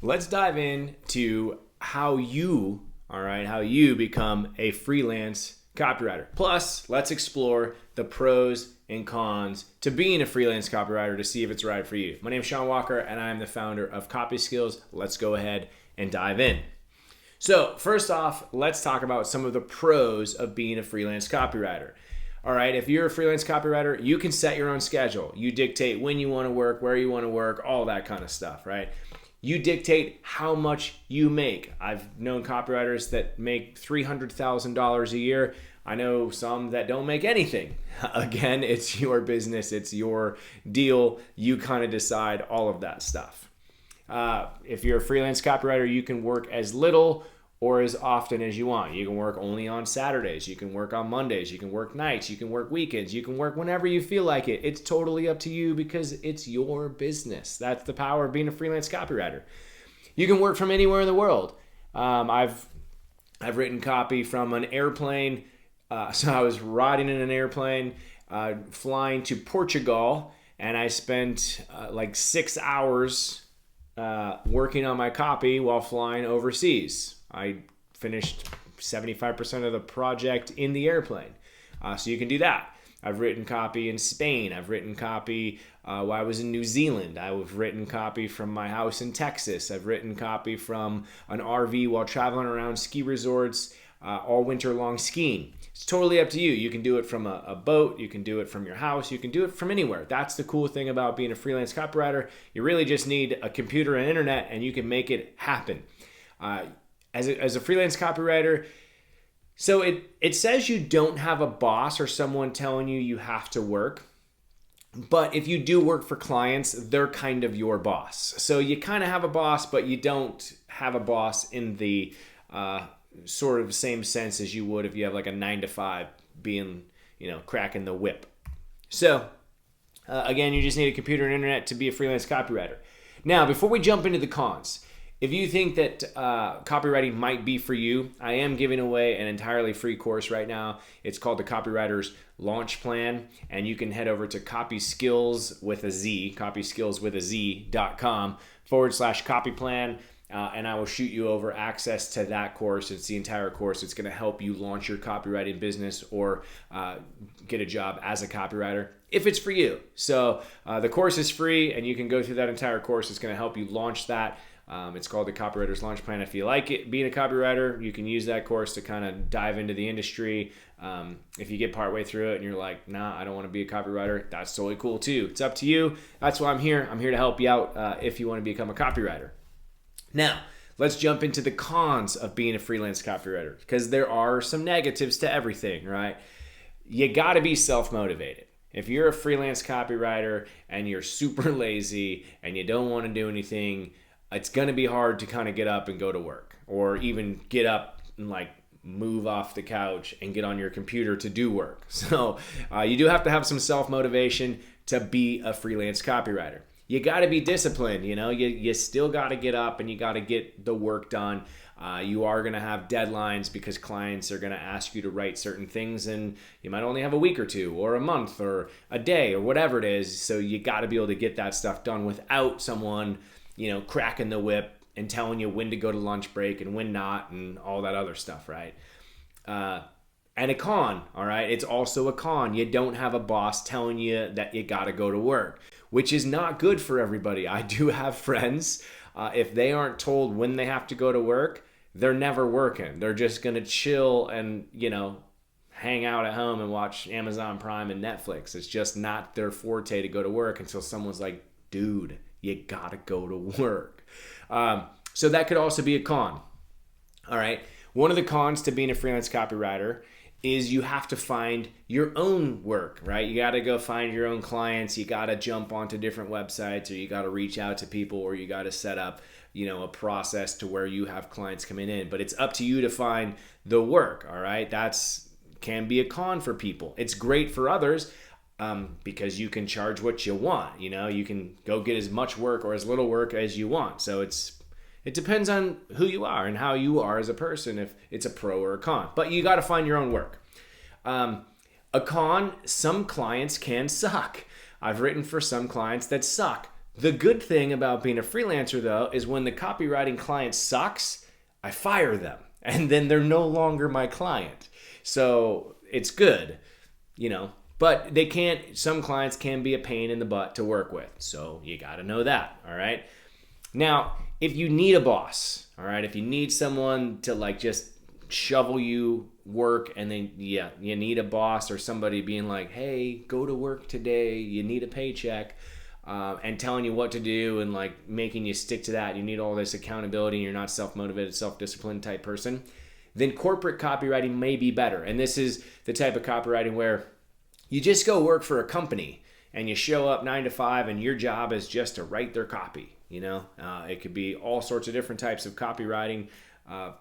let's dive into how you become a freelance copywriter. Plus, let's explore the pros and cons to being a freelance copywriter to see if it's right for you. My name is Sean Walker, and I am the founder of Copy Skills. Let's go ahead and dive in. So first off, let's talk about some of the pros of being a freelance copywriter. All right, if you're a freelance copywriter, you can set your own schedule. You dictate when you want to work, where you want to work, all that kind of stuff, right? You dictate how much you make. I've known copywriters that make $300,000 a year. I know some that don't make anything. Again, it's your business, it's your deal. You kind of decide all of that stuff. If you're a freelance copywriter, you can work as little or as often as you want. You can work only on Saturdays. You can work on Mondays. You can work nights. You can work weekends. You can work whenever you feel like it. It's totally up to you because it's your business. That's the power of being a freelance copywriter. You can work from anywhere in the world. I've written copy from an airplane. So I was riding in an airplane, flying to Portugal, and I spent like 6 hours working on my copy while flying overseas. I finished 75% of the project in the airplane. So you can do that. I've written copy in Spain. I've written copy while I was in New Zealand. I've written copy from my house in Texas. I've written copy from an RV while traveling around ski resorts all winter long skiing. It's totally up to you. You can do it from a boat. You can do it from your house. You can do it from anywhere. That's the cool thing about being a freelance copywriter. You really just need a computer and internet, and you can make it happen. As a freelance copywriter, so it says you don't have a boss or someone telling you have to work. But if you do work for clients, they're kind of your boss. So you kind of have a boss, but you don't have a boss in the sort of same sense as you would if you have like a 9-to-5 being, cracking the whip. So again, you just need a computer and internet to be a freelance copywriter. Now, before we jump into the cons, if you think that copywriting might be for you, I am giving away an entirely free course right now. It's called the Copywriters Launch Plan, and you can head over to copyskillswithaz.com/copy-plan. And I will shoot you over access to that course. It's the entire course. It's going to help you launch your copywriting business or get a job as a copywriter if it's for you. So the course is free, and you can go through that entire course. It's going to help you launch that. It's called the Copywriters Launch Plan. If you like it, being a copywriter, you can use that course to kind of dive into the industry. If you get partway through it and you're like, nah, I don't want to be a copywriter, that's totally cool too. It's up to you. That's why I'm here. I'm here to help you out if you want to become a copywriter. Now, let's jump into the cons of being a freelance copywriter, because there are some negatives to everything, right? You got to be self-motivated. If you're a freelance copywriter and you're super lazy and you don't want to do anything, it's going to be hard to kind of get up and go to work, or even get up and move off the couch and get on your computer to do work. So you do have to have some self-motivation to be a freelance copywriter. You got to be disciplined, you still got to get up and you got to get the work done. You are going to have deadlines because clients are going to ask you to write certain things, and you might only have a week or two or a month or a day or whatever it is. So you got to be able to get that stuff done without someone, cracking the whip and telling you when to go to lunch break and when not and all that other stuff, right? And a con, all right? It's also a con. You don't have a boss telling you that you got to go to work, which is not good for everybody. I do have friends, if they aren't told when they have to go to work, they're never working. They're just going to chill and, hang out at home and watch Amazon Prime and Netflix. It's just not their forte to go to work until someone's like, dude, you got to go to work. So that could also be a con. All right. One of the cons to being a freelance copywriter is you have to find your own work, right? You got to go find your own clients. You got to jump onto different websites, or you got to reach out to people, or you got to set up, a process to where you have clients coming in. But it's up to you to find the work, all right? That's can be a con for people. It's great for others because you can charge what you want. You can go get as much work or as little work as you want. So it depends on who you are and how you are as a person, if it's a pro or a con. But you got to find your own work. A con, some clients can suck. I've written for some clients that suck. The good thing about being a freelancer, though, is when the copywriting client sucks, I fire them, and then they're no longer my client. So it's good, but some clients can be a pain in the butt to work with. So you got to know that, all right? Now, if you need a boss, all right, if you need someone to just shovel you work, and then you need a boss or somebody being like, hey, go to work today, you need a paycheck, and telling you what to do and making you stick to that, you need all this accountability and you're not self-motivated, self-disciplined type person, then corporate copywriting may be better. And this is the type of copywriting where you just go work for a company and you show up 9 to 5 and your job is just to write their copy. It could be all sorts of different types of copywriting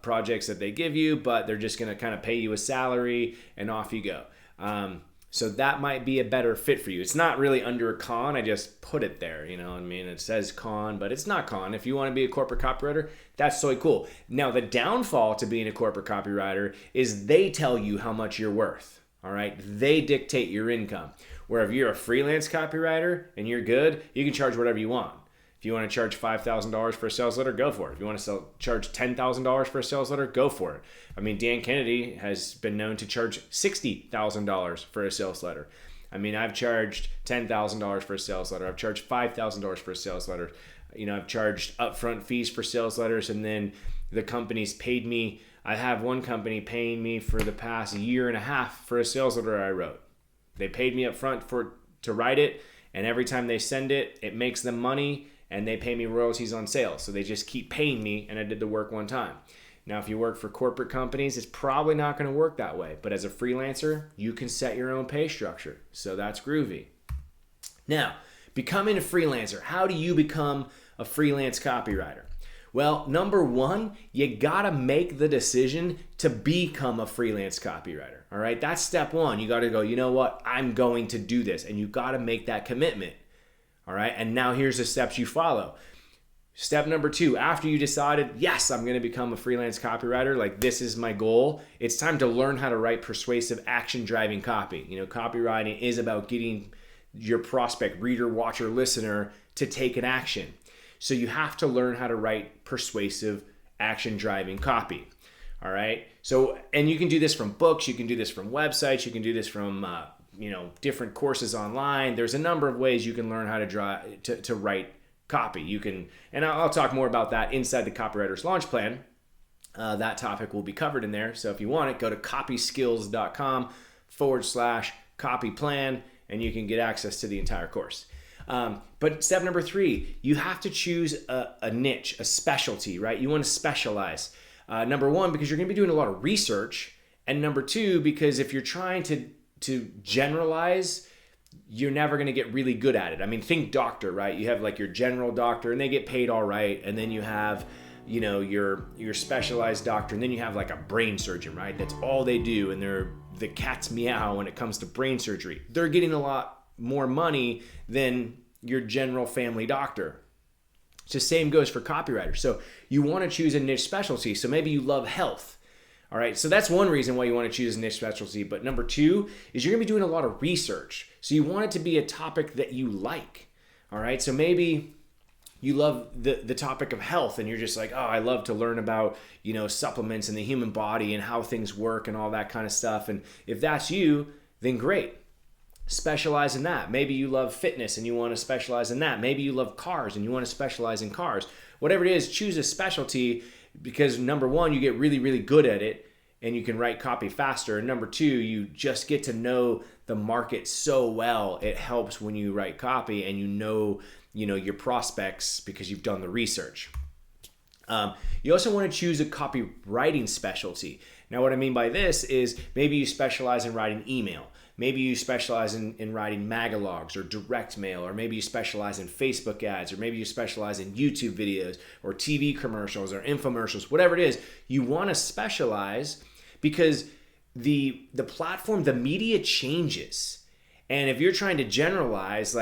projects that they give you, but they're just going to kind of pay you a salary and off you go. So that might be a better fit for you. It's not really under a con. I just put it there, it says con, but it's not con. If you want to be a corporate copywriter, that's so cool. Now, the downfall to being a corporate copywriter is they tell you how much you're worth. All right. They dictate your income. Where if you're a freelance copywriter and you're good, you can charge whatever you want. If you want to charge $5,000 for a sales letter, go for it. If you want to charge $10,000 for a sales letter, go for it. I mean, Dan Kennedy has been known to charge $60,000 for a sales letter. I mean, I've charged $10,000 for a sales letter. I've charged $5,000 for a sales letter. I've charged upfront fees for sales letters, and then the company's paid me. I have one company paying me for the past year and a half for a sales letter I wrote. They paid me up front to write it, and every time they send it, it makes them money, and they pay me royalties on sales. So they just keep paying me, and I did the work one time. Now, if you work for corporate companies, it's probably not going to work that way. But as a freelancer, you can set your own pay structure. So that's groovy. Now, becoming a freelancer. How do you become a freelance copywriter? Well, number one, you gotta make the decision to become a freelance copywriter. All right, that's step one. You gotta go, you know what? I'm going to do this, and you gotta make that commitment. All right, and now here's the steps you follow. Step number two, after you decided, yes, I'm gonna become a freelance copywriter, this is my goal, it's time to learn how to write persuasive, action-driving copy. Copywriting is about getting your prospect, reader, watcher, listener to take an action. So you have to learn how to write persuasive, action-driving copy. All right. So, and you can do this from books, you can do this from websites, you can do this from different courses online. There's a number of ways you can learn how to write copy. You can, and I'll talk more about that inside the Copywriters Launch Plan. That topic will be covered in there. So if you want it, go to copyskills.com/copy plan, and you can get access to the entire course. But step number three, you have to choose a niche, a specialty, right? You want to specialize. Number one, because you're going to be doing a lot of research. And number two, because if you're trying to generalize, you're never going to get really good at it. I mean, think doctor, right? You have your general doctor and they get paid all right. And then you have, your specialized doctor. And then you have a brain surgeon, right? That's all they do. And they're the cat's meow when it comes to brain surgery. They're getting a lot more money than your general family doctor. The same goes for copywriters. So you want to choose a niche specialty. So maybe you love health. All right. So that's one reason why you want to choose a niche specialty. But number two is you're going to be doing a lot of research. So you want it to be a topic that you like. All right. So maybe you love the topic of health and you're just like, oh, I love to learn about, supplements and the human body and how things work and all that kind of stuff. And if that's you, then great. Specialize in that. Maybe you love fitness and you want to specialize in that. Maybe you love cars and you want to specialize in cars. Whatever it is, choose a specialty because number one, you get really, really good at it and you can write copy faster. And number two, you just get to know the market so well. It helps when you write copy and you know your prospects because you've done the research. You also want to choose a copywriting specialty. Now, what I mean by this is maybe you specialize in writing email. Maybe you specialize in writing magalogs or direct mail, or maybe you specialize in Facebook ads, or maybe you specialize in YouTube videos or TV commercials or infomercials, whatever it is. You want to specialize because the platform, the media changes. And if you're trying to generalize,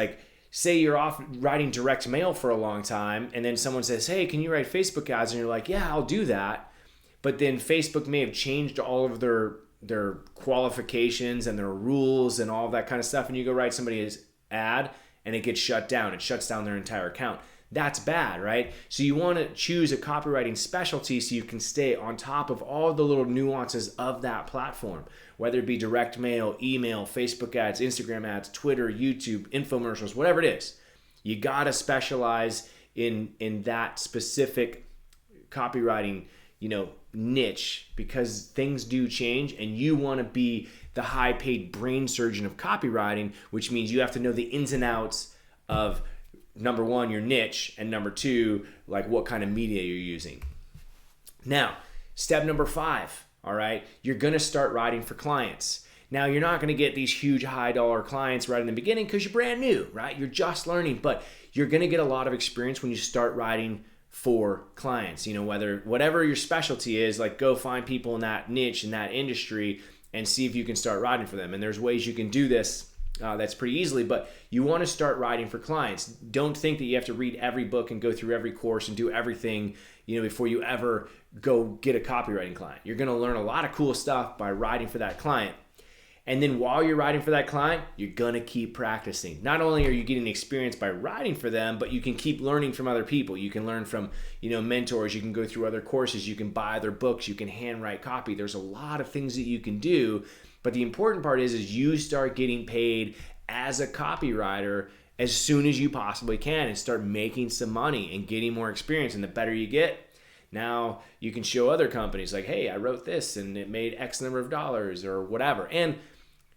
say you're off writing direct mail for a long time, and then someone says, hey, can you write Facebook ads? And you're like, yeah, I'll do that. But then Facebook may have changed all of their qualifications and their rules and all that kind of stuff, and you go write somebody's ad and it gets shut down. It shuts down their entire account. That's bad, right? So you want to choose a copywriting specialty so you can stay on top of all the little nuances of that platform, whether it be direct mail, email, Facebook ads, Instagram ads, Twitter, YouTube, infomercials, whatever it is. You got to specialize in that specific copywriting, niche, because things do change, and you want to be the high-paid brain surgeon of copywriting, which means you have to know the ins and outs of, number one, your niche, and number two, like what kind of media you're using. Now, step number 5, all right, you're going to start writing for clients. Now, you're not going to get these huge high-dollar clients right in the beginning because you're brand new, right? You're just learning, but you're going to get a lot of experience when you start writing for clients. Whatever your specialty is, like go find people in that niche, in that industry, and see if you can start writing for them. And there's ways you can do this that's pretty easily, but you want to start writing for clients. Don't think that you have to read every book and go through every course and do everything, before you ever go get a copywriting client. You're going to learn a lot of cool stuff by writing for that client. And then while you're writing for that client, you're going to keep practicing. Not only are you getting experience by writing for them, but you can keep learning from other people. You can learn from, mentors. You can go through other courses. You can buy their books. You can handwrite copy. There's a lot of things that you can do. But the important part is you start getting paid as a copywriter as soon as you possibly can and start making some money and getting more experience. And the better you get, now you can show other companies like, hey, I wrote this and it made X number of dollars or whatever. And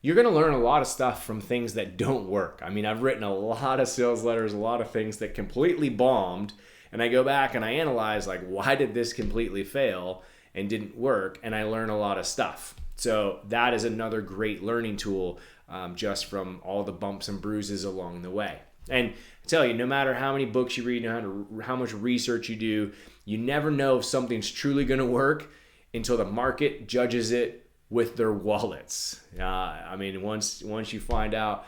you're going to learn a lot of stuff from things that don't work. I mean, I've written a lot of sales letters, a lot of things that completely bombed. And I go back and I analyze, like, why did this completely fail and didn't work? And I learn a lot of stuff. So that is another great learning tool, just from all the bumps and bruises along the way. And I tell you, no matter how many books you read, how much research you do, you never know if something's truly going to work until the market judges it with their wallets. Once you find out,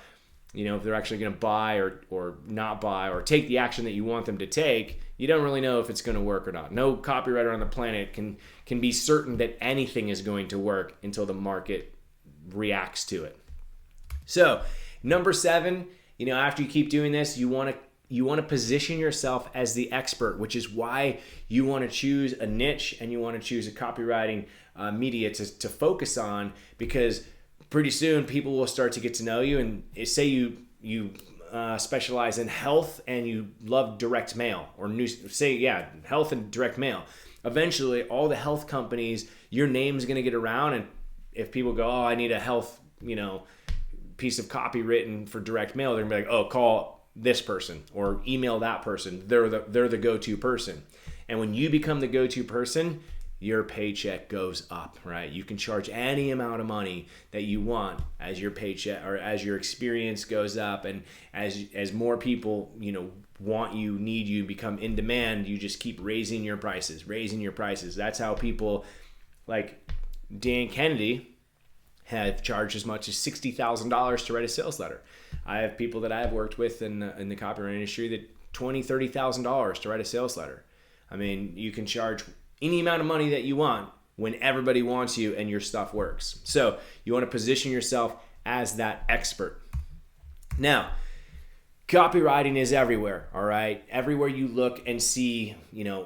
if they're actually going to buy or not buy or take the action that you want them to take, you don't really know if it's going to work or not. No copywriter on the planet can be certain that anything is going to work until the market reacts to it. So, number 7, after you keep doing this, you want to position yourself as the expert, which is why you want to choose a niche and you want to choose a copywriting media to focus on, because pretty soon people will start to get to know you. And say you specialize in health and you love direct mail or health and direct mail. Eventually, all the health companies, your name's going to get around, and if people go, oh, I need a health, piece of copy written for direct mail, they're gonna be like, oh, call this person or email that person. They're the go-to person. And when you become the go-to person, your paycheck goes up, right? You can charge any amount of money that you want as your paycheck or as your experience goes up, and as more people, want you, need you, become in demand, you just keep raising your prices. That's how people like Dan Kennedy have charged as much as $60,000 to write a sales letter. I have people that I have worked with in the copyright industry that $20,000, $30,000 to write a sales letter. I mean, you can charge any amount of money that you want when everybody wants you and your stuff works. So you want to position yourself as that expert. Now, copywriting is everywhere, all right? Everywhere you look and see,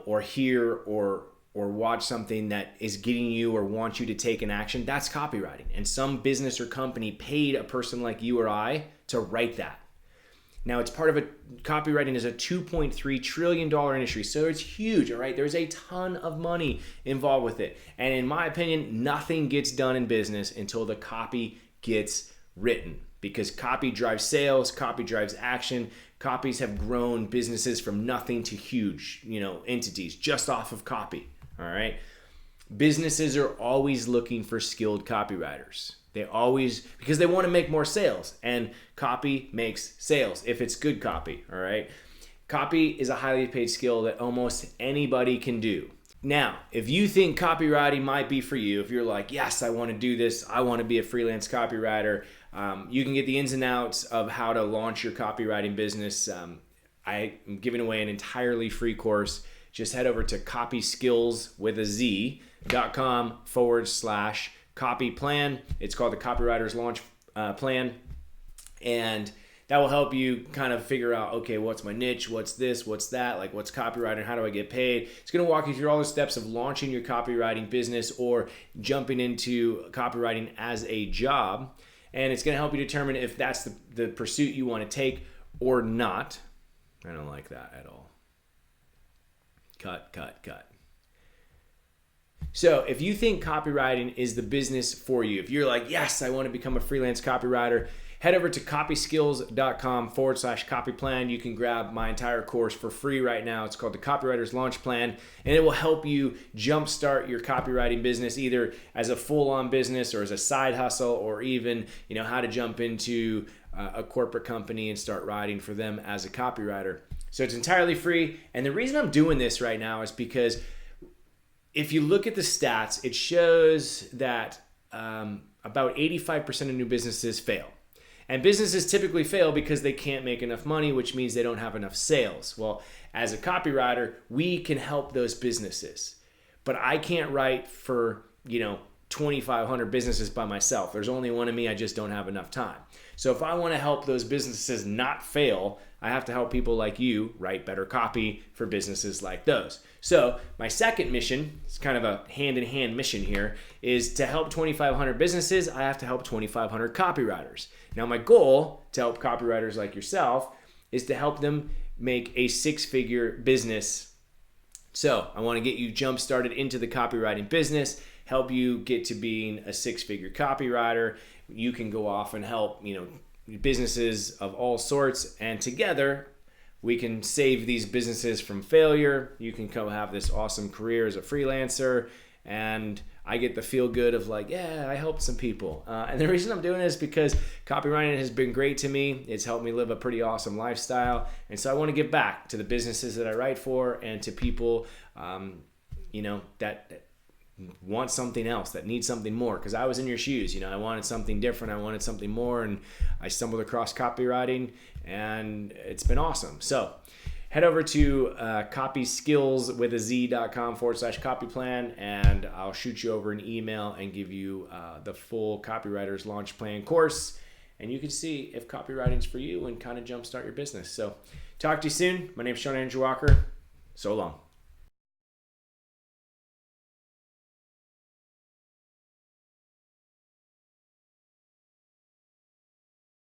or hear or watch something that is getting you or wants you to take an action, that's copywriting. And some business or company paid a person like you or I to write that. Now, it's part of copywriting is a $2.3 trillion industry, so it's huge, all right? There's a ton of money involved with it. And in my opinion, nothing gets done in business until the copy gets written, because copy drives sales, copy drives action. Copies have grown businesses from nothing to huge, entities just off of copy, all right? Businesses are always looking for skilled copywriters. Because they want to make more sales, and copy makes sales if it's good copy, all right? Copy is a highly paid skill that almost anybody can do. Now, if you think copywriting might be for you, if you're like, yes, I want to do this, I want to be a freelance copywriter, you can get the ins and outs of how to launch your copywriting business. I am giving away an entirely free course. Just head over to copyskills.com/copy plan. It's called the Copywriters Launch Plan. And that will help you kind of figure out, okay, what's my niche, what's this, what's that, like what's copywriting, how do I get paid? It's going to walk you through all the steps of launching your copywriting business or jumping into copywriting as a job. And it's going to help you determine if that's the pursuit you want to take or not. I don't like that at all. Cut. So if you think copywriting is the business for you, if you're like, yes, I want to become a freelance copywriter, head over to copyskills.com/copy plan. You can grab my entire course for free right now. It's called the Copywriters Launch Plan, and it will help you jumpstart your copywriting business either as a full-on business or as a side hustle, or even, how to jump into a corporate company and start writing for them as a copywriter. So it's entirely free. And the reason I'm doing this right now is because if you look at the stats, it shows that about 85% of new businesses fail. And businesses typically fail because they can't make enough money, which means they don't have enough sales. Well, as a copywriter, we can help those businesses. But I can't write for, 2,500 businesses by myself. There's only one of me. I just don't have enough time. So if I want to help those businesses not fail, I have to help people like you write better copy for businesses like those. So my second mission, it's kind of a hand-in-hand mission here, is to help 2,500 businesses. I have to help 2,500 copywriters. Now my goal to help copywriters like yourself is to help them make a six-figure business. So I want to get you jump-started into the copywriting business, help you get to being a six-figure copywriter. You can go off and help, businesses of all sorts, and together we can save these businesses from failure. You can come have this awesome career as a freelancer, and I get the feel good of like, yeah, I helped some people. And the reason I'm doing this is because copywriting has been great to me. It's helped me live a pretty awesome lifestyle. And so I want to give back to the businesses that I write for and to people, that want something else, that need something more. Because I was in your shoes, I wanted something different. I wanted something more. And I stumbled across copywriting, and it's been awesome. So head over to copyskills.com/copy plan, and I'll shoot you over an email and give you the full Copywriters Launch Plan course. And you can see if copywriting's for you and kind of jumpstart your business. So talk to you soon. My name's Sean Andrew Walker. So long.